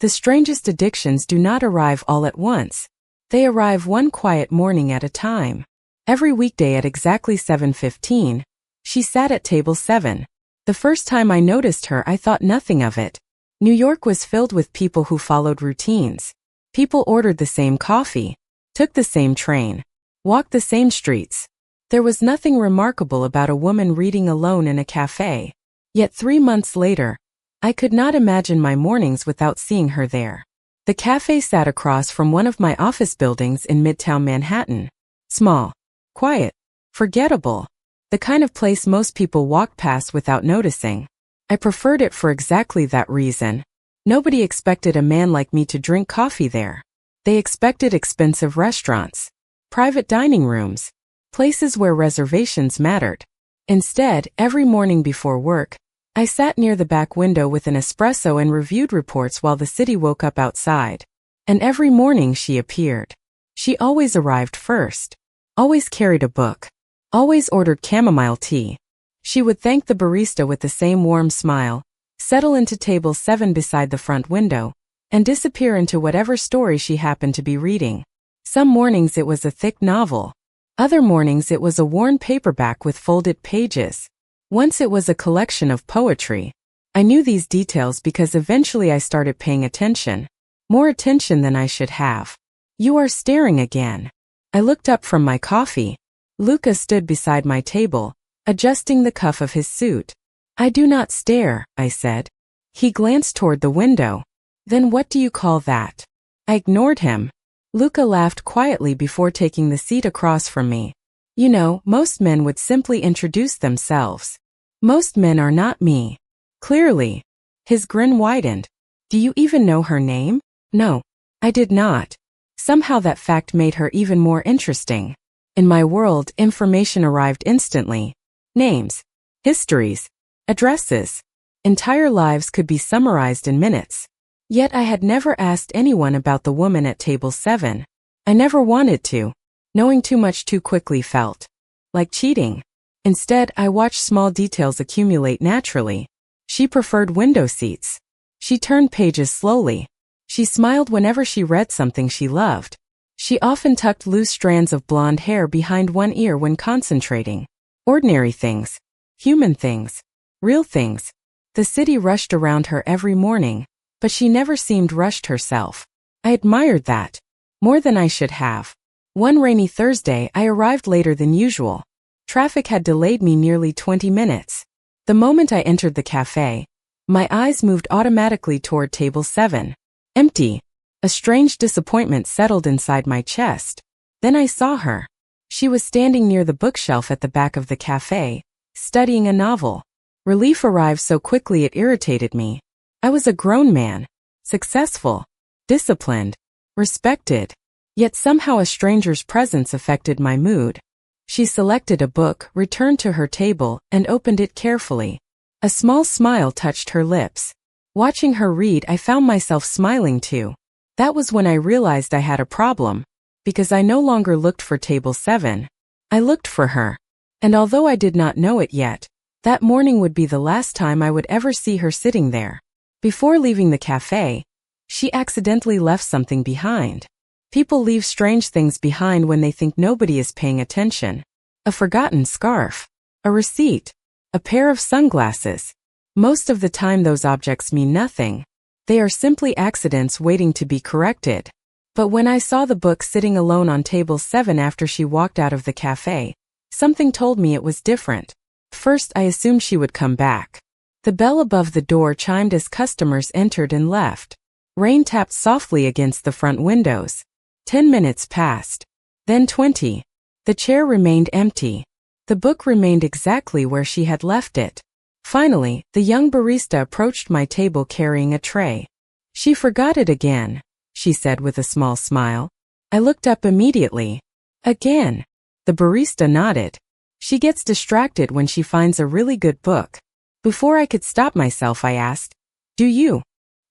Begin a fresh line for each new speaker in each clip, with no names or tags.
The strangest addictions do not arrive all at once. They arrive one quiet morning at a time. Every weekday at exactly 7:15, she sat at table 7. The first time I noticed her, I thought nothing of it. New York was filled with people who followed routines. People ordered the same coffee, took the same train, walked the same streets. There was nothing remarkable about a woman reading alone in a café. Yet 3 months later, I could not imagine my mornings without seeing her there. The café sat across from one of my office buildings in Midtown Manhattan. Small, quiet, forgettable. The kind of place most people walk past without noticing. I preferred it for exactly that reason. Nobody expected a man like me to drink coffee there. They expected expensive restaurants, private dining rooms, places where reservations mattered. Instead, every morning before work, I sat near the back window with an espresso and reviewed reports while the city woke up outside. And every morning she appeared. She always arrived first. Always carried a book. Always ordered chamomile tea. She would thank the barista with the same warm smile, settle into table 7 beside the front window, and disappear into whatever story she happened to be reading. Some mornings it was a thick novel. Other mornings it was a worn paperback with folded pages. Once it was a collection of poetry. I knew these details because eventually I started paying attention. More attention than I should have. "You are staring again." I looked up from my coffee. Luca stood beside my table, adjusting the cuff of his suit. "I do not stare," I said. He glanced toward the window. "Then what do you call that?" I ignored him. Luca laughed quietly before taking the seat across from me. "You know, most men would simply introduce themselves. Most men are not me." Clearly. His grin widened. "Do you even know her name?" No, I did not. Somehow that fact made her even more interesting. In my world, information arrived instantly. Names, histories, addresses. Entire lives could be summarized in minutes. Yet I had never asked anyone about the woman at table 7. I never wanted to. Knowing too much too quickly felt like cheating. Instead, I watched small details accumulate naturally. She preferred window seats. She turned pages slowly. She smiled whenever she read something she loved. She often tucked loose strands of blonde hair behind one ear when concentrating. Ordinary things. Human things. Real things. The city rushed around her every morning, but she never seemed rushed herself. I admired that. More than I should have. One rainy Thursday, I arrived later than usual. Traffic had delayed me nearly 20 minutes. The moment I entered the cafe, my eyes moved automatically toward table 7. Empty. A strange disappointment settled inside my chest. Then I saw her. She was standing near the bookshelf at the back of the cafe, studying a novel. Relief arrived so quickly it irritated me. I was a grown man. Successful. Disciplined. Respected. Yet somehow a stranger's presence affected my mood. She selected a book, returned to her table, and opened it carefully. A small smile touched her lips. Watching her read, I found myself smiling too. That was when I realized I had a problem, because I no longer looked for table 7. I looked for her. And although I did not know it yet, that morning would be the last time I would ever see her sitting there. Before leaving the cafe, she accidentally left something behind. People leave strange things behind when they think nobody is paying attention. A forgotten scarf. A receipt. A pair of sunglasses. Most of the time those objects mean nothing. They are simply accidents waiting to be corrected. But when I saw the book sitting alone on table 7 after she walked out of the cafe, something told me it was different. First, I assumed she would come back. The bell above the door chimed as customers entered and left. Rain tapped softly against the front windows. 10 minutes passed. Then 20. The chair remained empty. The book remained exactly where she had left it. Finally, the young barista approached my table carrying a tray. "She forgot it again," she said with a small smile. I looked up immediately. "Again?" The barista nodded. "She gets distracted when she finds a really good book." Before I could stop myself, I asked, "Do you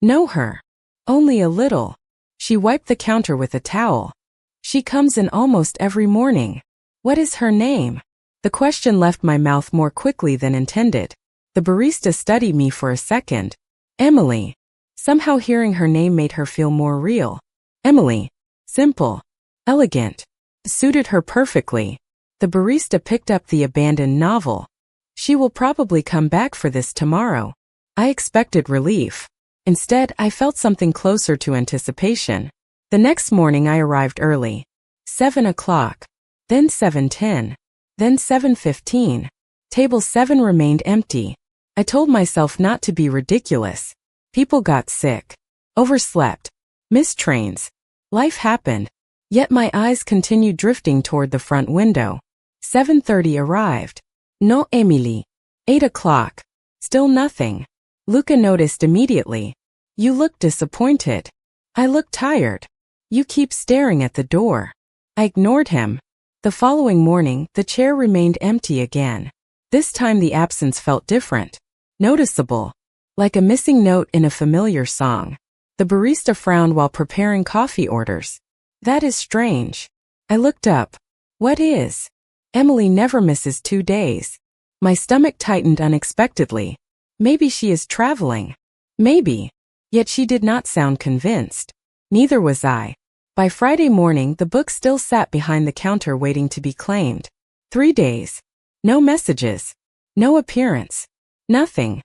know her?" "Only a little." She wiped the counter with a towel. "She comes in almost every morning." "What is her name?" The question left my mouth more quickly than intended. The barista studied me for a second. "Emily," Somehow hearing her name made her feel more real. Emily. Simple. Elegant. Suited her perfectly. The barista picked up the abandoned novel. She will probably come back for this tomorrow. I expected relief. Instead, I felt something closer to anticipation. The next morning I arrived early. 7 o'clock. Then 7:10. Then 7:15. Table 7 remained empty. I told myself not to be ridiculous. People got sick. Overslept. Missed trains. Life happened. Yet my eyes continued drifting toward the front window. 7:30 arrived. No Emily. 8 o'clock. Still nothing. Luca noticed immediately. You look disappointed. I look tired. You keep staring at the door. I ignored him. The following morning, the chair remained empty again. This time the absence felt different. Noticeable. Like a missing note in a familiar song. The barista frowned while preparing coffee orders. That is strange. I looked up. What is? Emily never misses 2 days. My stomach tightened unexpectedly. Maybe she is traveling. Maybe. Yet she did not sound convinced. Neither was I. By Friday morning, the book still sat behind the counter waiting to be claimed. 3 days. No messages. No appearance. Nothing.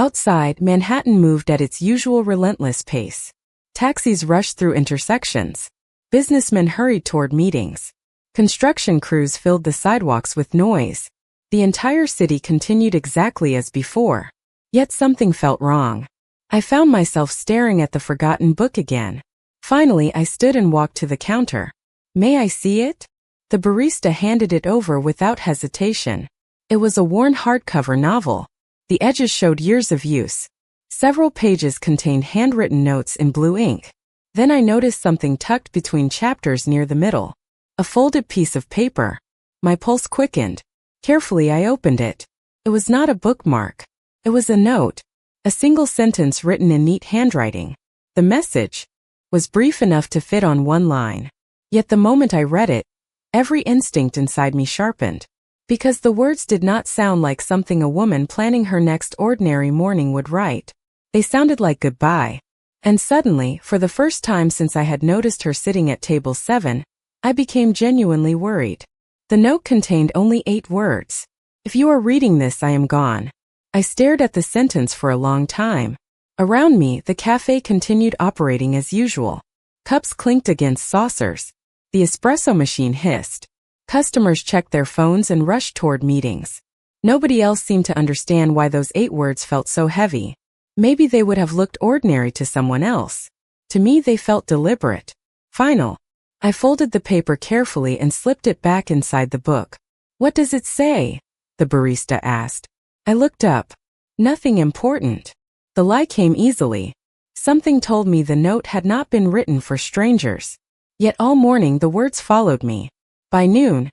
Outside, Manhattan moved at its usual relentless pace. Taxis rushed through intersections. Businessmen hurried toward meetings. Construction crews filled the sidewalks with noise. The entire city continued exactly as before. Yet something felt wrong. I found myself staring at the forgotten book again. Finally, I stood and walked to the counter. May I see it? The barista handed it over without hesitation. It was a worn hardcover novel. The edges showed years of use. Several pages contained handwritten notes in blue ink. Then I noticed something tucked between chapters near the middle. A folded piece of paper. My pulse quickened. Carefully I opened it. It was not a bookmark. It was a note. A single sentence written in neat handwriting. The message was brief enough to fit on one line. Yet the moment I read it, every instinct inside me sharpened. Because the words did not sound like something a woman planning her next ordinary morning would write. They sounded like goodbye. And suddenly, for the first time since I had noticed her sitting at table 7, I became genuinely worried. The note contained only 8 words. If you are reading this, I am gone. I stared at the sentence for a long time. Around me, the café continued operating as usual. Cups clinked against saucers. The espresso machine hissed. Customers checked their phones and rushed toward meetings. Nobody else seemed to understand why those 8 words felt so heavy. Maybe they would have looked ordinary to someone else. To me, they felt deliberate. Final. I folded the paper carefully and slipped it back inside the book. What does it say? The barista asked. I looked up. Nothing important. The lie came easily. Something told me the note had not been written for strangers. Yet all morning the words followed me. By noon,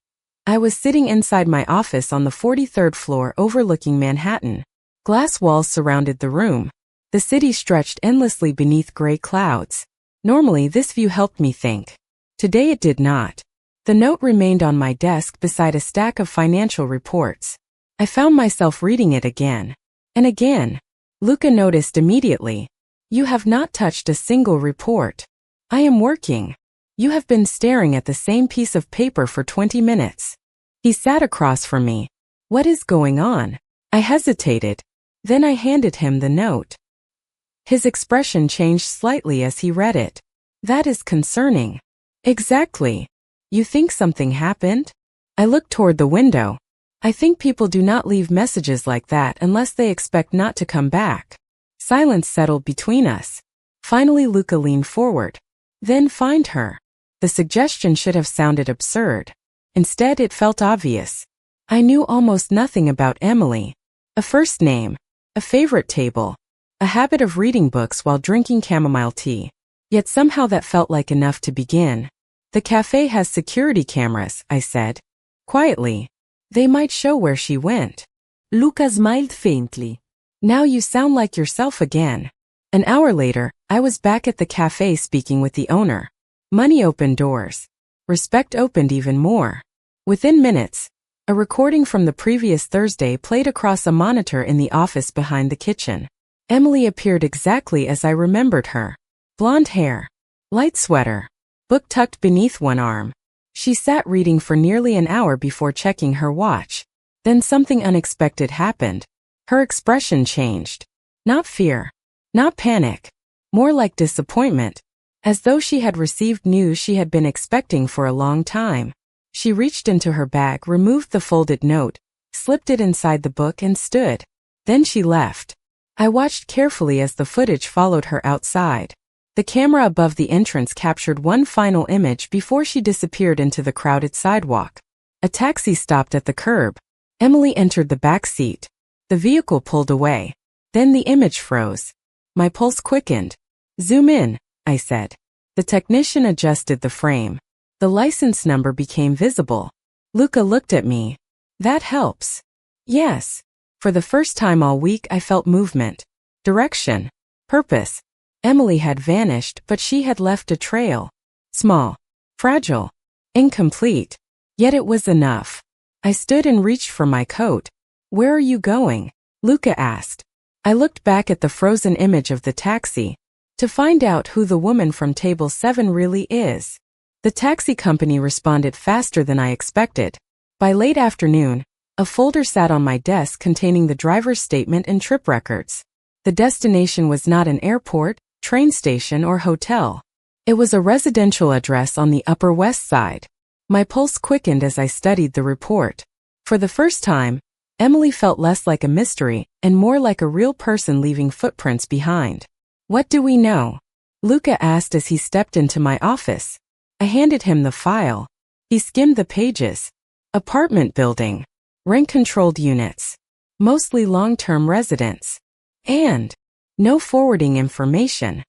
I was sitting inside my office on the 43rd floor overlooking Manhattan. Glass walls surrounded the room. The city stretched endlessly beneath gray clouds. Normally, this view helped me think. Today it did not. The note remained on my desk beside a stack of financial reports. I found myself reading it again. And again. Luca noticed immediately. You have not touched a single report. I am working. You have been staring at the same piece of paper for 20 minutes. He sat across from me. What is going on? I hesitated. Then I handed him the note. His expression changed slightly as he read it. That is concerning. Exactly. You think something happened? I looked toward the window. I think people do not leave messages like that unless they expect not to come back. Silence settled between us. Finally, Luca leaned forward. Then find her. The suggestion should have sounded absurd. Instead, it felt obvious. I knew almost nothing about Emily. A first name. A favorite table. A habit of reading books while drinking chamomile tea. Yet somehow that felt like enough to begin. The cafe has security cameras, I said. Quietly. They might show where she went. Luca smiled faintly. Now you sound like yourself again. An hour later, I was back at the cafe speaking with the owner. Money opened doors. Respect opened even more. Within minutes, a recording from the previous Thursday played across a monitor in the office behind the kitchen. Emily appeared exactly as I remembered her. Blonde hair, light sweater, book tucked beneath one arm. She sat reading for nearly an hour before checking her watch. Then something unexpected happened. Her expression changed. Not fear, not panic, more like disappointment, as though she had received news she had been expecting for a long time. She reached into her bag, removed the folded note, slipped it inside the book and stood. Then she left. I watched carefully as the footage followed her outside. The camera above the entrance captured one final image before she disappeared into the crowded sidewalk. A taxi stopped at the curb. Emily entered the back seat. The vehicle pulled away. Then the image froze. My pulse quickened. "Zoom in," I said. The technician adjusted the frame. The license number became visible. Luca looked at me. "That helps." "Yes." For the first time all week I felt movement, direction, purpose. Emily had vanished, but she had left a trail. Small, fragile, incomplete. Yet it was enough. I stood and reached for my coat. "Where are you going?" Luca asked. I looked back at the frozen image of the taxi to find out who the woman from table 7 really is. The taxi company responded faster than I expected. By late afternoon, a folder sat on my desk containing the driver's statement and trip records. The destination was not an airport, train station, or hotel. It was a residential address on the Upper West Side. My pulse quickened as I studied the report. For the first time, Emily felt less like a mystery and more like a real person leaving footprints behind. "What do we know?" Luca asked as he stepped into my office. I handed him the file. He skimmed the pages. Apartment building. Rent-controlled units. Mostly long-term residents. And no forwarding information.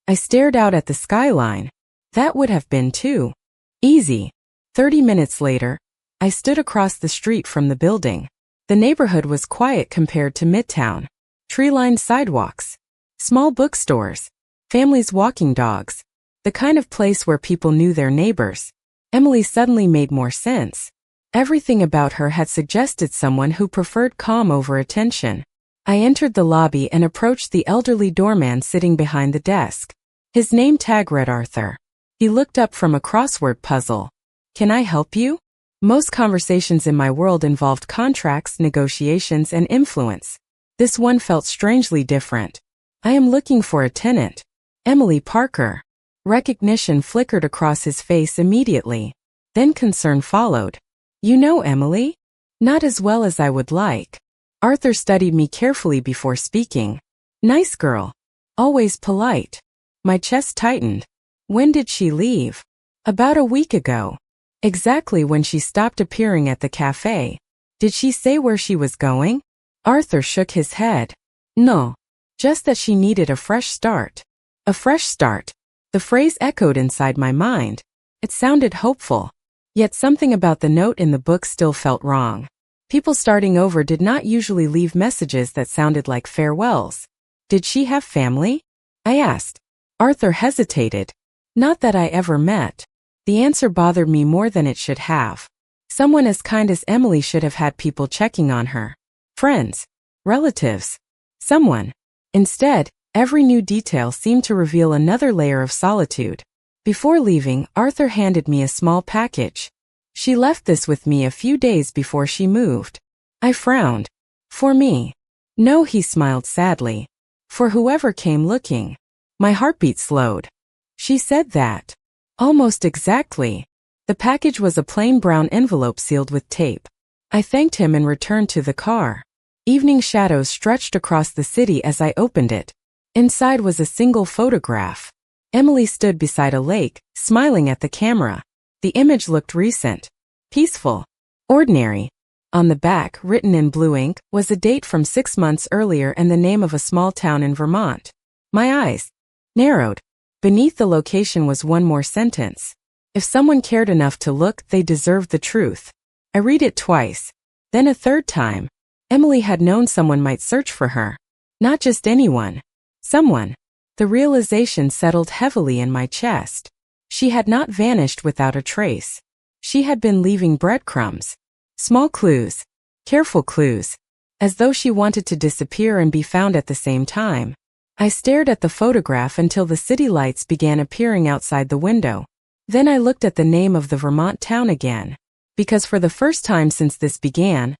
I stared out at the skyline. That would have been too easy. 30 minutes later, I stood across the street from the building. The neighborhood was quiet compared to Midtown. Tree-lined sidewalks. Small bookstores. Families walking dogs. The kind of place where people knew their neighbors. Emily suddenly made more sense. Everything about her had suggested someone who preferred calm over attention. I entered the lobby and approached the elderly doorman sitting behind the desk. His name tag read Arthur. He looked up from a crossword puzzle. "Can I help you?" Most conversations in my world involved contracts, negotiations, and influence. This one felt strangely different. "I am looking for a tenant. Emily Parker." Recognition flickered across his face immediately. Then concern followed. "You know Emily?" "Not as well as I would like." Arthur studied me carefully before speaking. "Nice girl. Always polite." My chest tightened. "When did she leave?" "About a week ago. Exactly when she stopped appearing at the café." "Did she say where she was going?" Arthur shook his head. "No. Just that she needed a fresh start." A fresh start. The phrase echoed inside my mind. It sounded hopeful. Yet something about the note in the book still felt wrong. People starting over did not usually leave messages that sounded like farewells. "Did she have family?" I asked. Arthur hesitated. "Not that I ever met." The answer bothered me more than it should have. Someone as kind as Emily should have had people checking on her. Friends. Relatives. Someone. Instead, every new detail seemed to reveal another layer of solitude. Before leaving, Arthur handed me a small package. "She left this with me a few days before she moved." I frowned. "For me?" "No," he smiled sadly. "For whoever came looking." My heartbeat slowed. "She said that." Almost exactly. The package was a plain brown envelope sealed with tape. I thanked him and returned to the car. Evening shadows stretched across the city as I opened it. Inside was a single photograph. Emily stood beside a lake, smiling at the camera. The image looked recent, peaceful, ordinary. On the back, written in blue ink, was a date from 6 months earlier and the name of a small town in Vermont. My eyes narrowed. Beneath the location was one more sentence. "If someone cared enough to look, they deserved the truth." I read it twice. Then a third time. Emily had known someone might search for her. Not just anyone. Someone. The realization settled heavily in my chest. She had not vanished without a trace. She had been leaving breadcrumbs. Small clues. Careful clues. as though she wanted to disappear and be found at the same time. I stared at the photograph until the city lights began appearing outside the window. Then I looked at the name of the Vermont town again. Because for the first time since this began,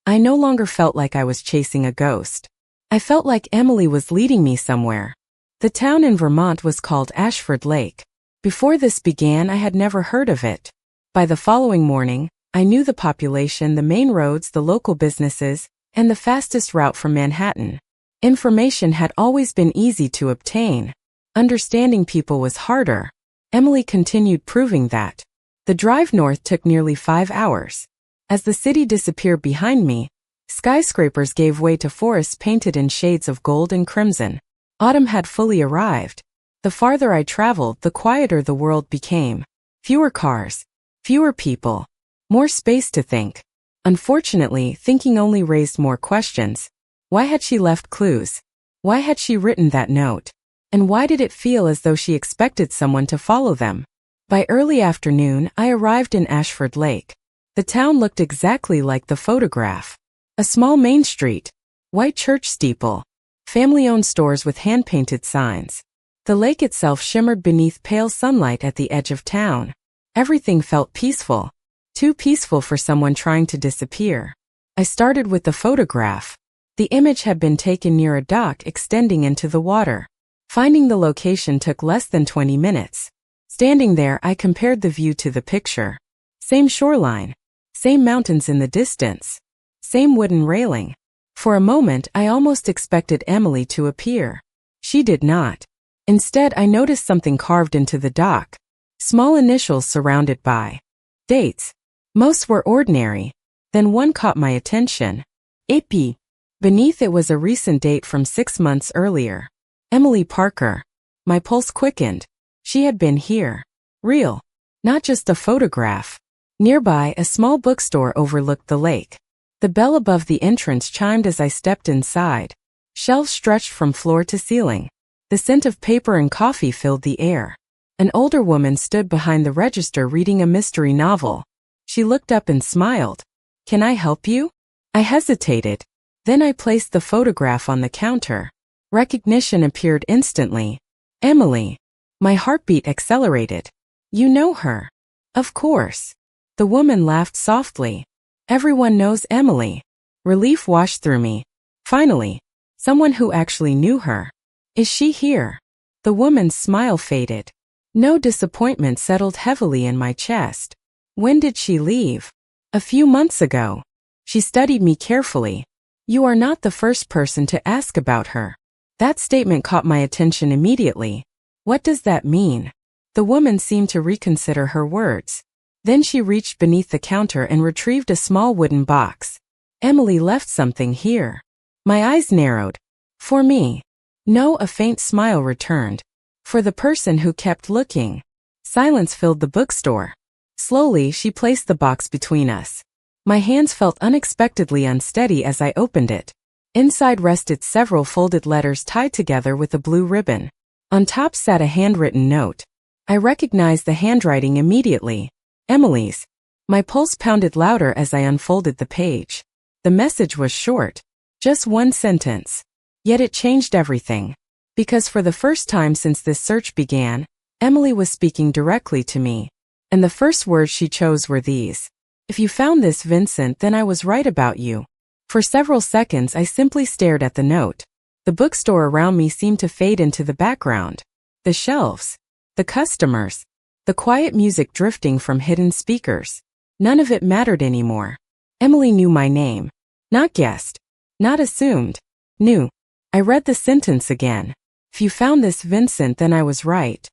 I no longer felt like I was chasing a ghost. I felt like Emily was leading me somewhere. The town in Vermont was called Ashford Lake. Before this began, I had never heard of it. By the following morning, I knew the population, the main roads, the local businesses, and the fastest route from Manhattan. Information had always been easy to obtain. Understanding people was harder. Emily continued proving that. The drive north took nearly 5 hours. As the city disappeared behind me, skyscrapers gave way to forests painted in shades of gold and crimson. Autumn had fully arrived. The farther I traveled, the quieter the world became. Fewer cars, fewer people, more space to think. Unfortunately, thinking only raised more questions. Why had she left clues? Why had she written that note? And why did it feel as though she expected someone to follow them? By early afternoon, I arrived in Ashford Lake. The town looked exactly like the photograph. A small main street, white church steeple, family-owned stores with hand-painted signs. The lake itself shimmered beneath pale sunlight at the edge of town. Everything felt peaceful. Too peaceful for someone trying to disappear. I started with the photograph. The image had been taken near a dock extending into the water. Finding the location took less than 20 minutes. Standing there, I compared the view to the picture. Same shoreline. Same mountains in the distance. Same wooden railing. For a moment, I almost expected Emily to appear. She did not. Instead, I noticed something carved into the dock. Small initials surrounded by dates. Most were ordinary. Then one caught my attention. AP. Beneath it was a recent date from 6 months earlier. Emily Parker. My pulse quickened. She had been here. Real. Not just a photograph. Nearby, a small bookstore overlooked the lake. The bell above the entrance chimed as I stepped inside. Shelves stretched from floor to ceiling. The scent of paper and coffee filled the air. An older woman stood behind the register reading a mystery novel. She looked up and smiled. "Can I help you?" I hesitated. Then I placed the photograph on the counter. Recognition appeared instantly. Emily. My heartbeat accelerated. "You know her?" "Of course." The woman laughed softly. "Everyone knows Emily." Relief washed through me. Finally, someone who actually knew her. "Is she here?" The woman's smile faded. No, disappointment settled heavily in my chest. "When did she leave?" "A few months ago." She studied me carefully. "You are not the first person to ask about her." That statement caught my attention immediately. What does that mean? The woman seemed to reconsider her words. Then she reached beneath the counter and retrieved a small wooden box. "Emily left something here." My eyes narrowed. "For me?" "No," a faint smile returned. "For the person who kept looking." Silence filled the bookstore. Slowly, she placed the box between us. My hands felt unexpectedly unsteady as I opened it. Inside rested several folded letters tied together with a blue ribbon. On top sat a handwritten note. I recognized the handwriting immediately. Emily's. My pulse pounded louder as I unfolded the page. The message was short. Just one sentence. Yet it changed everything. Because for the first time since this search began, Emily was speaking directly to me. And the first words she chose were these. "If you found this, Vincent, then I was right about you." For several seconds I simply stared at the note. The bookstore around me seemed to fade into the background. The shelves. The customers. The quiet music drifting from hidden speakers. None of it mattered anymore. Emily knew my name. Not guessed. Not assumed. Knew. I read the sentence again. "If you found this, Vincent, then I was right.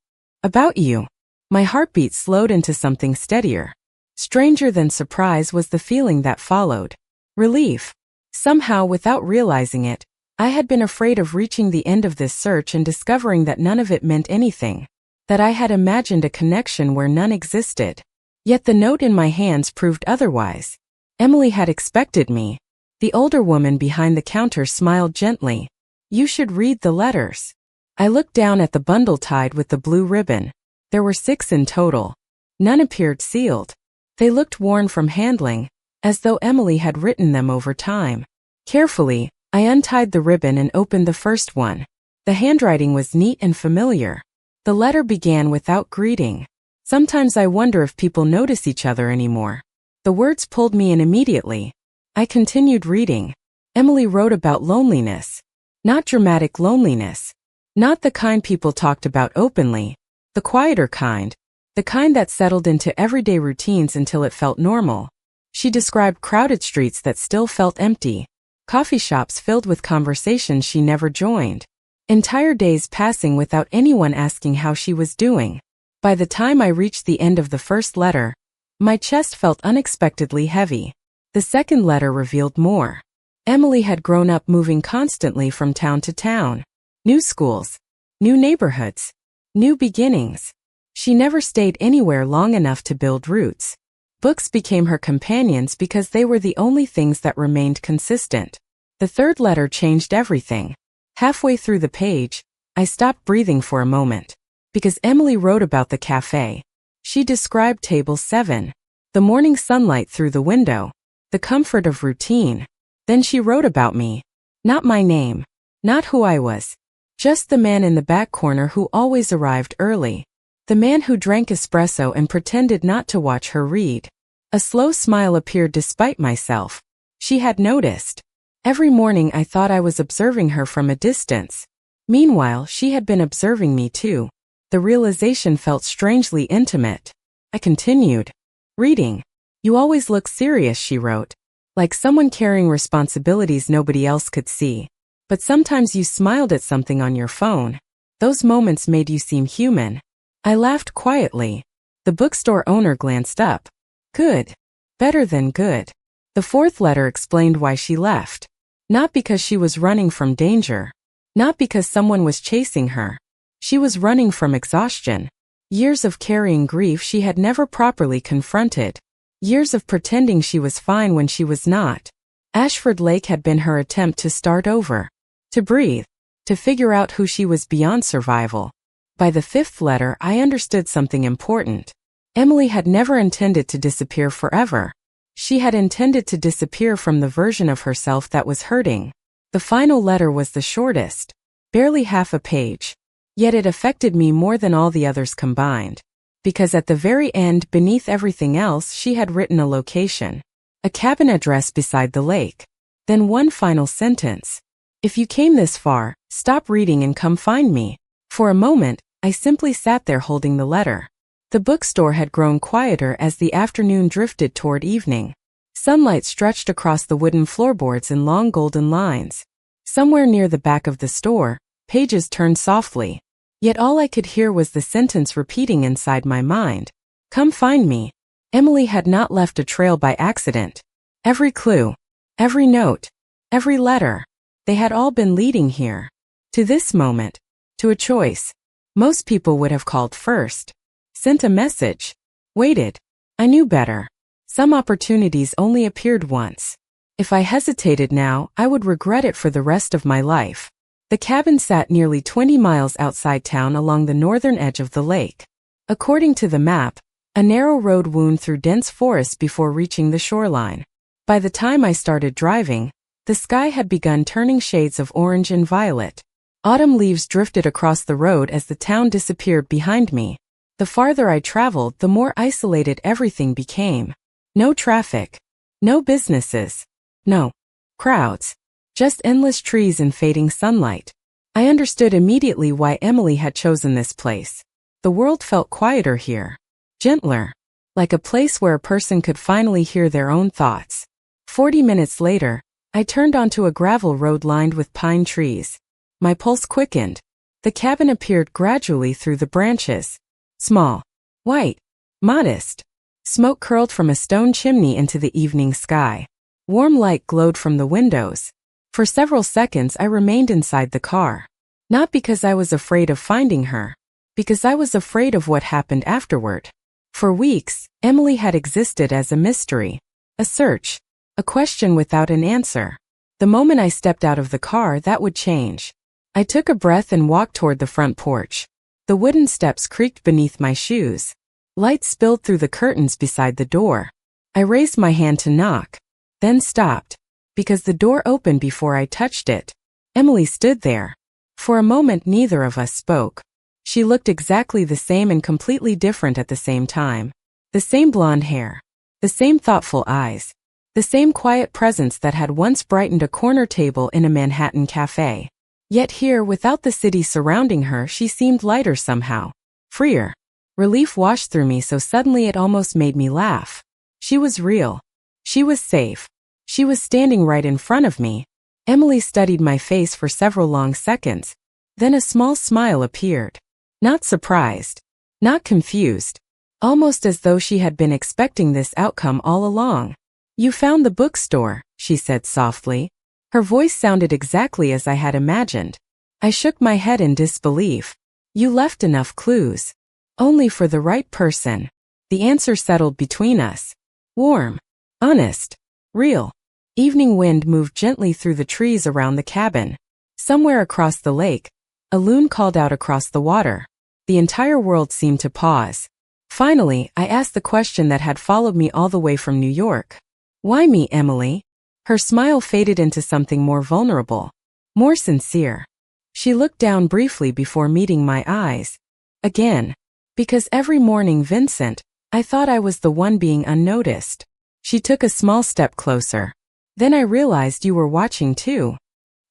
About you." My heartbeat slowed into something steadier. Stranger than surprise was the feeling that followed. Relief. Somehow, without realizing it, I had been afraid of reaching the end of this search and discovering that none of it meant anything. That I had imagined a connection where none existed. Yet the note in my hands proved otherwise. Emily had expected me. The older woman behind the counter smiled gently. "You should read the letters." I looked down at the bundle tied with the blue ribbon. There were 6 in total. None appeared sealed. They looked worn from handling, as though Emily had written them over time. Carefully, I untied the ribbon and opened the first one. The handwriting was neat and familiar. The letter began without greeting. Sometimes I wonder if people notice each other anymore. The words pulled me in immediately. I continued reading. Emily wrote about loneliness. Not dramatic loneliness. Not the kind people talked about openly. The quieter kind. The kind that settled into everyday routines until it felt normal. She described crowded streets that still felt empty. Coffee shops filled with conversations she never joined. Entire days passing without anyone asking how she was doing. By the time I reached the end of the first letter, my chest felt unexpectedly heavy. The second letter revealed more. Emily had grown up moving constantly from town to town. New schools, new neighborhoods, new beginnings. She never stayed anywhere long enough to build roots. Books became her companions because they were the only things that remained consistent. The third letter changed everything. Halfway through the page, I stopped breathing for a moment. Because Emily wrote about the café. She described table 7. The morning sunlight through the window. The comfort of routine. Then she wrote about me. Not my name. Not who I was. Just the man in the back corner who always arrived early. The man who drank espresso and pretended not to watch her read. A slow smile appeared despite myself. She had noticed. Every morning I thought I was observing her from a distance. Meanwhile, she had been observing me too. The realization felt strangely intimate. I continued. Reading. You always look serious, she wrote. Like someone carrying responsibilities nobody else could see. But sometimes you smiled at something on your phone. Those moments made you seem human. I laughed quietly. The bookstore owner glanced up. Good. Better than good. The fourth letter explained why she left. Not because she was running from danger. Not because someone was chasing her. She was running from exhaustion. Years of carrying grief she had never properly confronted. Years of pretending she was fine when she was not. Ashford Lake had been her attempt to start over. To breathe. To figure out who she was beyond survival. By the fifth letter, I understood something important. Emily had never intended to disappear forever. She had intended to disappear from the version of herself that was hurting. The final letter was the shortest. Barely half a page. Yet it affected me more than all the others combined. Because at the very end, beneath everything else, she had written a location. A cabin address beside the lake. Then one final sentence. If you came this far, stop reading and come find me. For a moment, I simply sat there holding the letter. The bookstore had grown quieter as the afternoon drifted toward evening. Sunlight stretched across the wooden floorboards in long golden lines. Somewhere near the back of the store, pages turned softly. Yet all I could hear was the sentence repeating inside my mind. Come find me. Emily had not left a trail by accident. Every clue, every note, every letter, they had all been leading here. To this moment, to a choice. Most people would have called first. Sent a message. Waited. I knew better. Some opportunities only appeared once. If I hesitated now, I would regret it for the rest of my life. The cabin sat nearly 20 miles outside town along the northern edge of the lake. According to the map, a narrow road wound through dense forest before reaching the shoreline. By the time I started driving, the sky had begun turning shades of orange and violet. Autumn leaves drifted across the road as the town disappeared behind me. The farther I traveled, the more isolated everything became. No traffic. No businesses. No crowds. Just endless trees and fading sunlight. I understood immediately why Emily had chosen this place. The world felt quieter here. Gentler. Like a place where a person could finally hear their own thoughts. 40 minutes later, I turned onto a gravel road lined with pine trees. My pulse quickened. The cabin appeared gradually through the branches. Small. White. Modest. Smoke curled from a stone chimney into the evening sky. Warm light glowed from the windows. For several seconds I remained inside the car. Not because I was afraid of finding her. Because I was afraid of what happened afterward. For weeks, Emily had existed as a mystery. A search. A question without an answer. The moment I stepped out of the car, that would change. I took a breath and walked toward the front porch. The wooden steps creaked beneath my shoes. Light spilled through the curtains beside the door. I raised my hand to knock. Then stopped. because the door opened before I touched it. Emily stood there. For a moment neither of us spoke. She looked exactly the same and completely different at the same time. The same blonde hair. The same thoughtful eyes. The same quiet presence that had once brightened a corner table in a Manhattan café. Yet here, without the city surrounding her, she seemed lighter somehow. Freer. Relief washed through me so suddenly it almost made me laugh. She was real. She was safe. She was standing right in front of me. Emily studied my face for several long seconds. Then a small smile appeared. Not surprised. Not confused. Almost as though she had been expecting this outcome all along. "You found the bookstore," she said softly. Her voice sounded exactly as I had imagined. I shook my head in disbelief. "You left enough clues." "Only for the right person." The answer settled between us. Warm. Honest. Real. Evening wind moved gently through the trees around the cabin. Somewhere across the lake, a loon called out across the water. The entire world seemed to pause. Finally, I asked the question that had followed me all the way from New York. "Why me, Emily?" Her smile faded into something more vulnerable. More sincere. She looked down briefly before meeting my eyes. Again. "Because every morning, Vincent, I thought I was the one being unnoticed." She took a small step closer. "Then I realized you were watching too."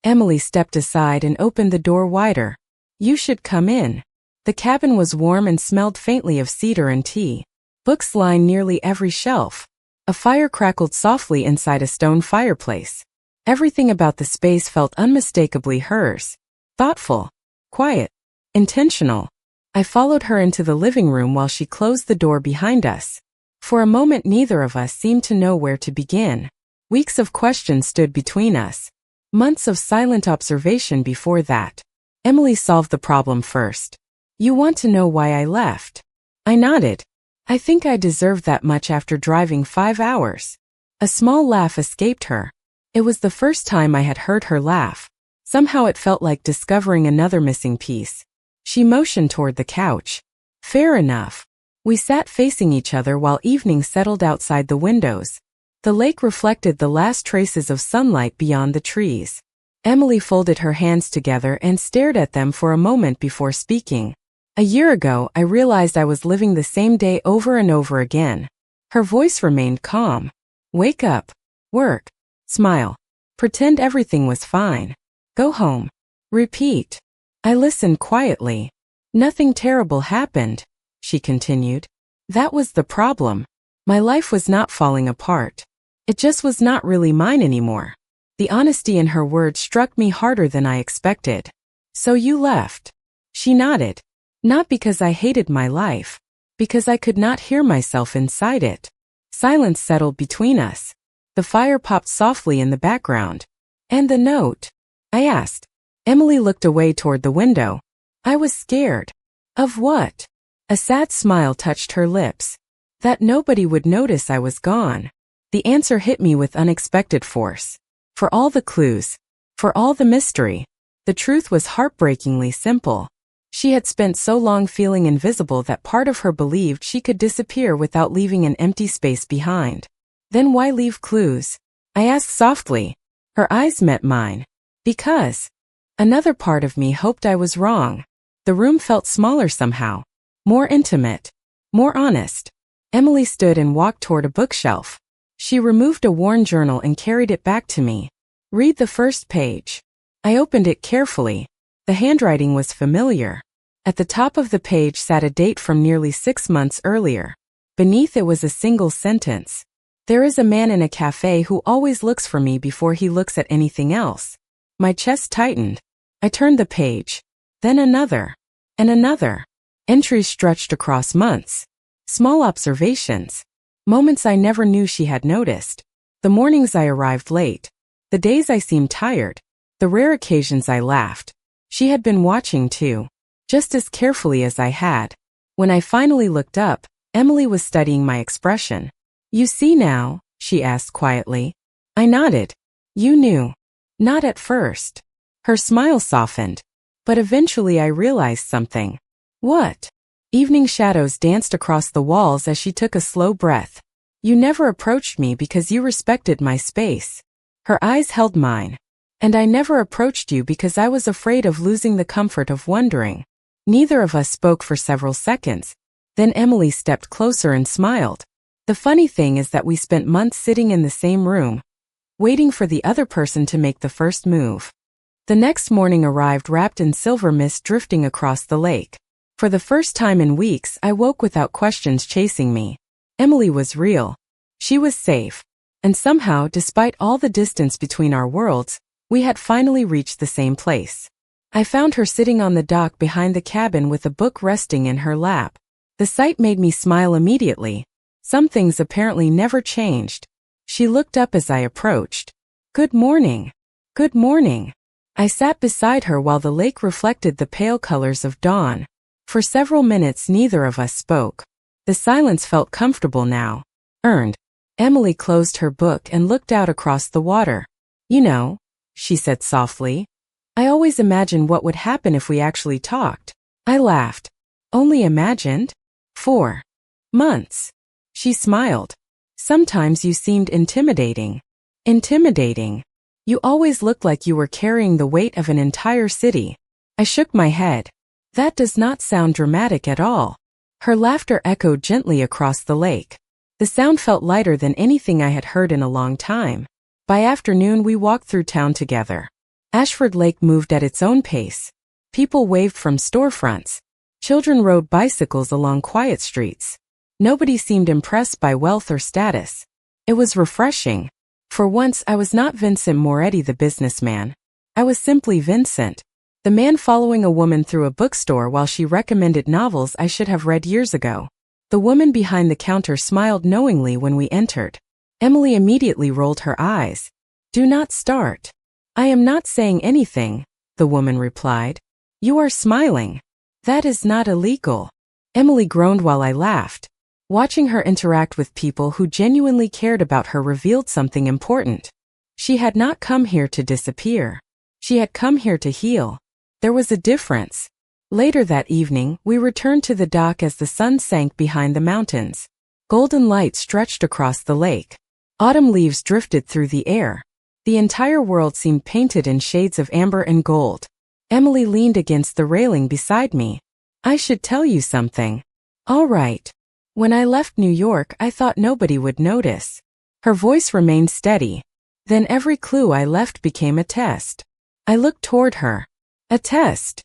Emily stepped aside and opened the door wider. "You should come in." The cabin was warm and smelled faintly of cedar and tea. Books lined nearly every shelf. A fire crackled softly inside a stone fireplace. Everything about the space felt unmistakably hers. Thoughtful. Quiet. Intentional. I followed her into the living room while she closed the door behind us. For a moment neither of us seemed to know where to begin. Weeks of questions stood between us. Months of silent observation before that. Emily solved the problem first. "You want to know why I left?" I nodded. "I think I deserved that much after driving 5 hours." A small laugh escaped her. It was the first time I had heard her laugh. Somehow it felt like discovering another missing piece. She motioned toward the couch. "Fair enough." We sat facing each other while evening settled outside the windows. The lake reflected the last traces of sunlight beyond the trees. Emily folded her hands together and stared at them for a moment before speaking. "A year ago, I realized I was living the same day over and over again." Her voice remained calm. "Wake up. Work. Smile. Pretend everything was fine. Go home. Repeat." I listened quietly. "Nothing terrible happened," she continued. "That was the problem. My life was not falling apart. It just was not really mine anymore." The honesty in her words struck me harder than I expected. "So you left." She nodded. "Not because I hated my life. Because I could not hear myself inside it." Silence settled between us. The fire popped softly in the background. "And the note?" I asked. Emily looked away toward the window. I was scared. "Of what?" A sad smile touched her lips. "That nobody would notice I was gone." The answer hit me with unexpected force. For all the clues, for all the mystery, the truth was heartbreakingly simple. She had spent so long feeling invisible that part of her believed she could disappear without leaving an empty space behind. "Then why leave clues?" I asked softly. Her eyes met mine. "Because." Another part of me hoped I was wrong. The room felt smaller somehow. More intimate. More honest. Emily stood and walked toward a bookshelf. She removed a worn journal and carried it back to me. "Read the first page." I opened it carefully. The handwriting was familiar. At the top of the page sat a date from nearly 6 months earlier. Beneath it was a single sentence. "There is a man in a cafe who always looks for me before he looks at anything else." My chest tightened. I turned the page. Then another. And another. Entries stretched across months. Small observations. Moments I never knew she had noticed. The mornings I arrived late. The days I seemed tired. The rare occasions I laughed. She had been watching too. Just as carefully as I had. When I finally looked up, Emily was studying my expression. "You see now?" she asked quietly. I nodded. "You knew." "Not at first." Her smile softened. "But eventually I realized something." "What?" Evening shadows danced across the walls as she took a slow breath. "You never approached me because you respected my space." Her eyes held mine. And I never approached you because I was afraid of losing the comfort of wondering. Neither of us spoke for several seconds. Then Emily stepped closer and smiled. The funny thing is that we spent months sitting in the same room, waiting for the other person to make the first move. The next morning arrived wrapped in silver mist drifting across the lake. For the first time in weeks, I woke without questions chasing me. Emily was real. She was safe. And somehow, despite all the distance between our worlds, we had finally reached the same place. I found her sitting on the dock behind the cabin with a book resting in her lap. The sight made me smile immediately. Some things apparently never changed. She looked up as I approached. "Good morning." "Good morning." I sat beside her while the lake reflected the pale colors of dawn. For several minutes neither of us spoke. The silence felt comfortable now. Earned. Emily closed her book and looked out across the water. "You know," she said softly, "I always imagined what would happen if we actually talked." I laughed. "Only imagined? 4 months." She smiled. "Sometimes you seemed intimidating." "Intimidating? You always looked like you were carrying the weight of an entire city." I shook my head. "That does not sound dramatic at all." Her laughter echoed gently across the lake. The sound felt lighter than anything I had heard in a long time. By afternoon we walked through town together. Ashford Lake moved at its own pace. People waved from storefronts. Children rode bicycles along quiet streets. Nobody seemed impressed by wealth or status. It was refreshing. For once I was not Vincent Moretti the businessman. I was simply Vincent, the man following a woman through a bookstore while she recommended novels I should have read years ago. The woman behind the counter smiled knowingly when we entered. Emily immediately rolled her eyes. "Do not start." "I am not saying anything," the woman replied. "You are smiling. That is not illegal." Emily groaned while I laughed. Watching her interact with people who genuinely cared about her revealed something important. She had not come here to disappear. She had come here to heal. There was a difference. Later that evening, we returned to the dock as the sun sank behind the mountains. Golden light stretched across the lake. Autumn leaves drifted through the air. The entire world seemed painted in shades of amber and gold. Emily leaned against the railing beside me. "I should tell you something." "All right." "When I left New York, I thought nobody would notice." Her voice remained steady. "Then every clue I left became a test." I looked toward her. "A test?"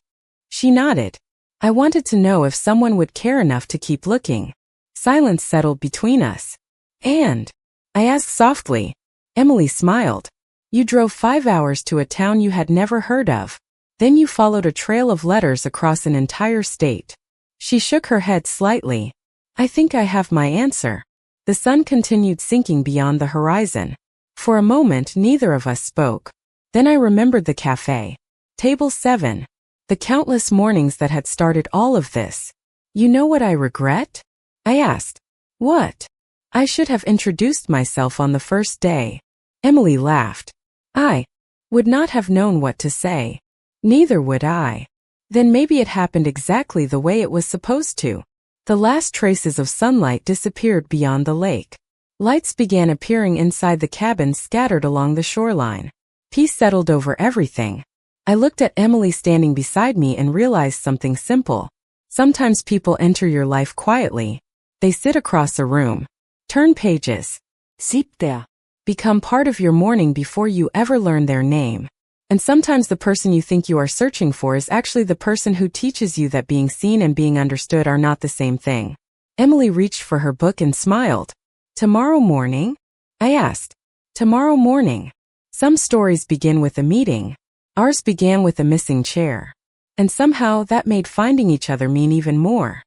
She nodded. "I wanted to know if someone would care enough to keep looking." Silence settled between us. "And?" I asked softly. Emily smiled. "You drove 5 hours to a town you had never heard of. Then you followed a trail of letters across an entire state." She shook her head slightly. "I think I have my answer." The sun continued sinking beyond the horizon. For a moment neither of us spoke. Then I remembered the café. Table 7. The countless mornings that had started all of this. "You know what I regret?" I asked. "What?" "I should have introduced myself on the first day." Emily laughed. "I would not have known what to say." "Neither would I." "Then maybe it happened exactly the way it was supposed to." The last traces of sunlight disappeared beyond the lake. Lights began appearing inside the cabins scattered along the shoreline. Peace settled over everything. I looked at Emily standing beside me and realized something simple. Sometimes people enter your life quietly. They sit across a room. Turn pages. Sitter. Become part of your morning before you ever learn their name. And sometimes the person you think you are searching for is actually the person who teaches you that being seen and being understood are not the same thing. Emily reached for her book and smiled. "Tomorrow morning?" I asked. "Tomorrow morning." Some stories begin with a meeting. Ours began with a missing chair. And somehow that made finding each other mean even more.